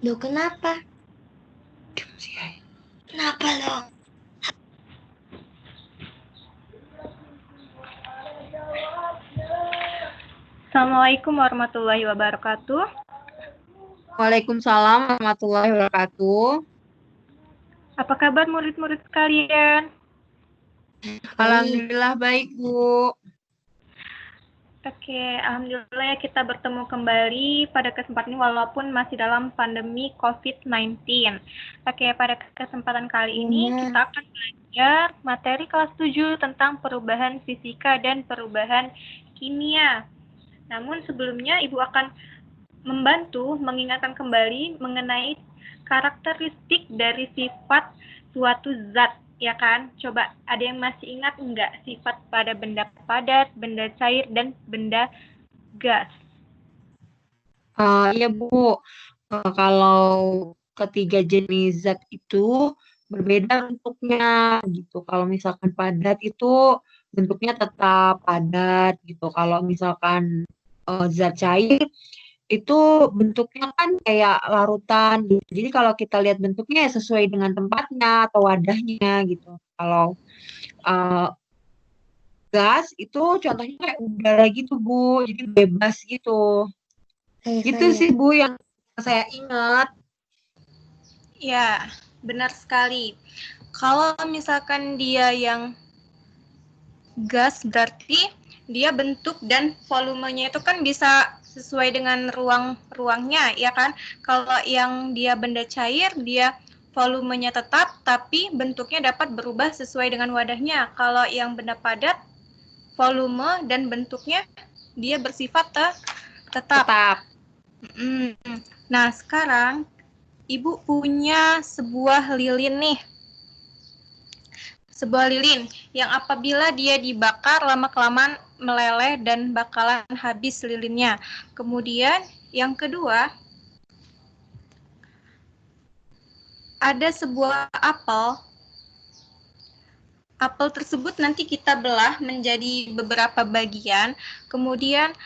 Loh, kenapa? Kenapa lo? Assalamualaikum warahmatullahi wabarakatuh. Waalaikumsalam warahmatullahi wabarakatuh. Apa kabar murid-murid sekalian? Alhamdulillah baik, Bu. Oke, alhamdulillah ya kita bertemu kembali pada kesempatan ini walaupun masih dalam pandemi COVID-19. Oke, pada kesempatan kali ini kita akan belajar materi kelas 7 tentang perubahan fisika dan perubahan kimia. Namun sebelumnya Ibu akan membantu mengingatkan kembali mengenai karakteristik dari sifat suatu zat, ya kan? Coba ada yang masih ingat enggak sifat pada benda padat, benda cair, dan benda gas? Iya, Bu. Kalau ketiga jenis zat itu berbeda bentuknya gitu. Kalau misalkan padat itu bentuknya tetap padat gitu. Kalau misalkan zat cair itu bentuknya kan kayak larutan gitu. Jadi kalau kita lihat bentuknya ya sesuai dengan tempatnya atau wadahnya gitu. Kalau uh, gas itu contohnya kayak udara gitu, Bu. Jadi bebas gitu. Gitu sih, Bu, yang saya ingat. Ya, benar sekali. Kalau misalkan dia yang gas berarti dia bentuk dan volumenya itu kan bisa sesuai dengan ruang-ruangnya, ya kan? Kalau yang dia benda cair, dia volumenya tetap, tapi bentuknya dapat berubah sesuai dengan wadahnya. Kalau yang benda padat, volume dan bentuknya dia bersifat tetap. Nah, sekarang Ibu punya sebuah lilin nih. Sebuah lilin yang apabila dia dibakar lama-kelamaan meleleh dan bakalan habis lilinnya. Kemudian yang kedua, ada sebuah apel. Apel tersebut nanti kita belah menjadi beberapa bagian. Kemudian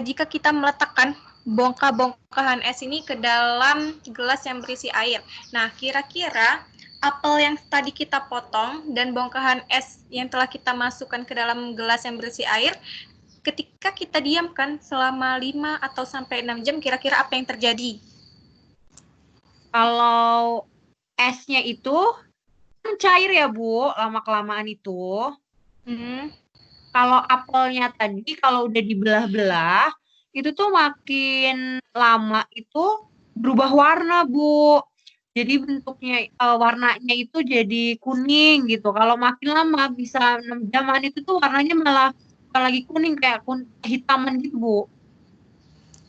jika kita meletakkan bongkah-bongkahan es ini ke dalam gelas yang berisi air. Nah, kira-kira apel yang tadi kita potong dan bongkahan es yang telah kita masukkan ke dalam gelas yang berisi air, ketika kita diamkan selama 5 atau sampai 6 jam, kira-kira apa yang terjadi? Kalau esnya itu kan cair ya, Bu, lama-kelamaan itu. Kalau apelnya tadi, kalau udah dibelah-belah, itu tuh makin lama itu berubah warna, Bu. Jadi bentuknya, warnanya itu jadi kuning gitu. Kalau makin lama, bisa 6 jaman, itu tuh warnanya malah bukan lagi kuning, kayak hitaman gitu, Bu.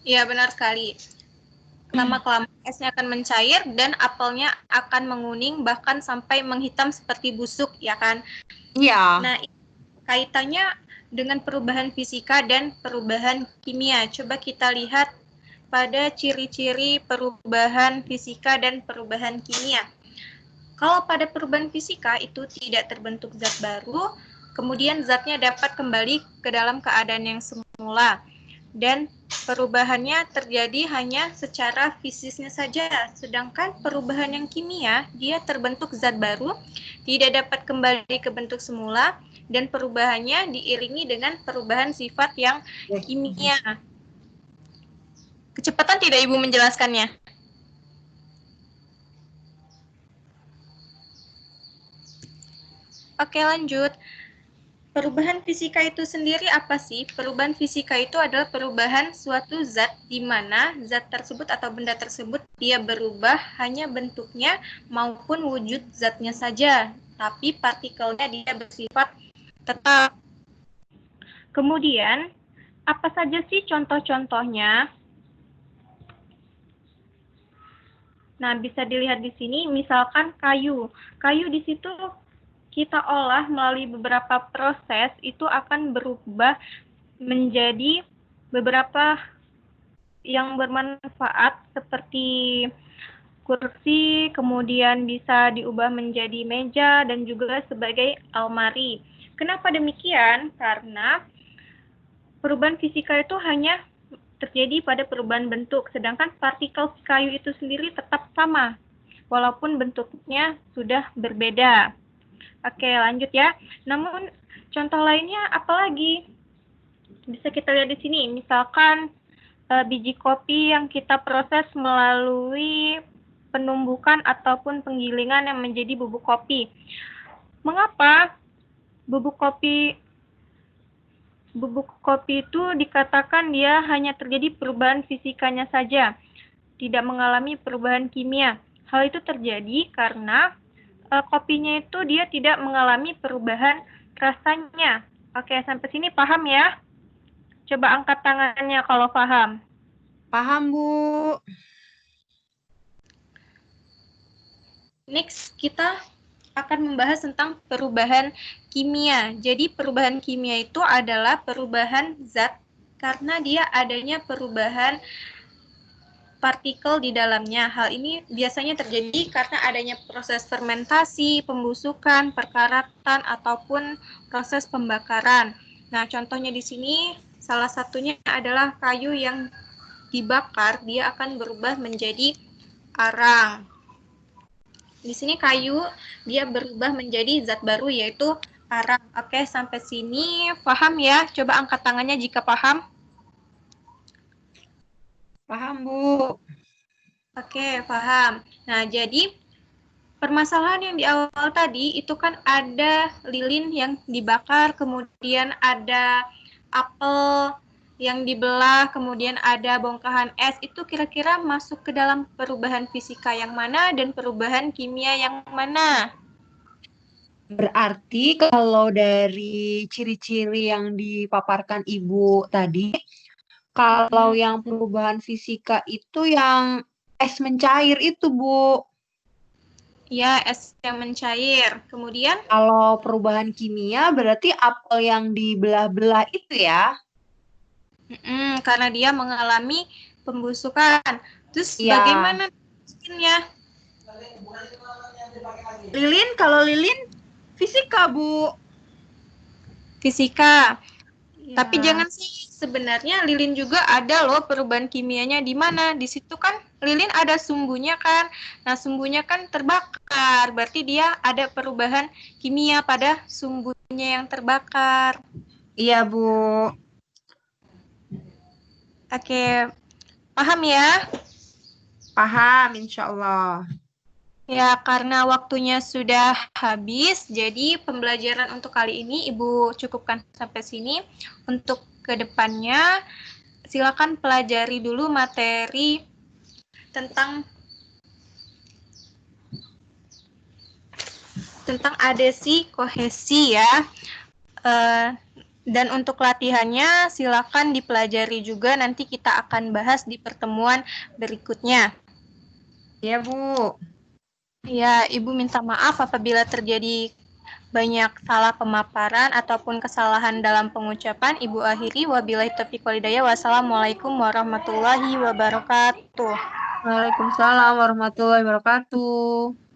Iya, benar sekali. Lama-kelamaan esnya akan mencair dan apelnya akan menguning bahkan sampai menghitam seperti busuk, ya kan? Iya. Nah, kaitannya dengan perubahan fisika dan perubahan kimia. Coba kita lihat pada ciri-ciri perubahan fisika dan perubahan kimia. Kalau pada perubahan fisika itu tidak terbentuk zat baru, kemudian zatnya dapat kembali ke dalam keadaan yang semula. Dan perubahannya terjadi hanya secara fisiknya saja. Sedangkan perubahan yang kimia, dia terbentuk zat baru, tidak dapat kembali ke bentuk semula, dan perubahannya diiringi dengan perubahan sifat yang kimia. Kecepatan tidak Ibu menjelaskannya? Oke, lanjut. Perubahan fisika itu sendiri apa sih? Perubahan fisika itu adalah perubahan suatu zat di mana zat tersebut atau benda tersebut dia berubah hanya bentuknya maupun wujud zatnya saja, tapi partikelnya dia bersifat tetap. Kemudian, apa saja sih contoh-contohnya? Nah, bisa dilihat di sini, misalkan kayu. Kayu di situ kita olah melalui beberapa proses, itu akan berubah menjadi beberapa yang bermanfaat seperti kursi, kemudian bisa diubah menjadi meja dan juga sebagai almari. Kenapa demikian? Karena perubahan fisika itu hanya terjadi pada perubahan bentuk, sedangkan partikel kayu itu sendiri tetap sama, walaupun bentuknya sudah berbeda. Oke, lanjut ya. Namun, contoh lainnya apa lagi? Bisa kita lihat di sini, misalkan biji kopi yang kita proses melalui penumbukan ataupun penggilingan yang menjadi bubuk kopi. Mengapa bubuk kopi itu dikatakan dia hanya terjadi perubahan fisikanya saja, tidak mengalami perubahan kimia? Hal itu terjadi karena kopinya itu dia tidak mengalami perubahan rasanya. Oke, sampai sini paham ya? Coba angkat tangannya kalau paham. Paham, Bu. Next, kita akan membahas tentang perubahan kimia. Jadi perubahan kimia itu adalah perubahan zat karena dia adanya perubahan partikel di dalamnya. Hal ini biasanya terjadi karena adanya proses fermentasi, pembusukan, perkaratan, ataupun proses pembakaran. Nah, contohnya di sini salah satunya adalah kayu yang dibakar, dia akan berubah menjadi arang. Di sini kayu dia berubah menjadi zat baru yaitu arang. Oke, sampai sini paham ya? Coba angkat tangannya jika paham. Paham, Bu. Oke, paham. Nah, jadi permasalahan yang di awal tadi itu kan ada lilin yang dibakar, kemudian ada apel yang dibelah, kemudian ada bongkahan es. Itu kira-kira masuk ke dalam perubahan fisika yang mana dan perubahan kimia yang mana? Berarti kalau dari ciri-ciri yang dipaparkan Ibu tadi, kalau yang perubahan fisika itu yang es mencair itu, Bu. Ya, es yang mencair. Kemudian? Kalau perubahan kimia berarti apel yang dibelah-belah itu ya? Karena dia mengalami pembusukan. Terus Ya. bagaimana lilinnya? Lilin, kalau lilin fisika, Bu. Fisika. Ya. Tapi jangan sih, sebenarnya lilin juga ada loh perubahan kimianya. Di mana? Di situ kan lilin ada sumbunya kan. Nah, sumbunya kan terbakar. Berarti dia ada perubahan kimia pada sumbunya yang terbakar. Iya, Bu. Oke, paham ya? Paham, insya Allah. Ya, karena waktunya sudah habis, jadi pembelajaran untuk kali ini Ibu cukupkan sampai sini. Untuk kedepannya, silakan pelajari dulu materi tentang adhesi kohesi ya. Dan untuk latihannya silakan dipelajari juga, nanti kita akan bahas di pertemuan berikutnya. Iya, Bu. Ya, Ibu minta maaf apabila terjadi banyak salah pemaparan ataupun kesalahan dalam pengucapan. Ibu akhiri, wabillahi taufiq wal hidayah. Wassalamualaikum warahmatullahi wabarakatuh. Waalaikumsalam warahmatullahi wabarakatuh.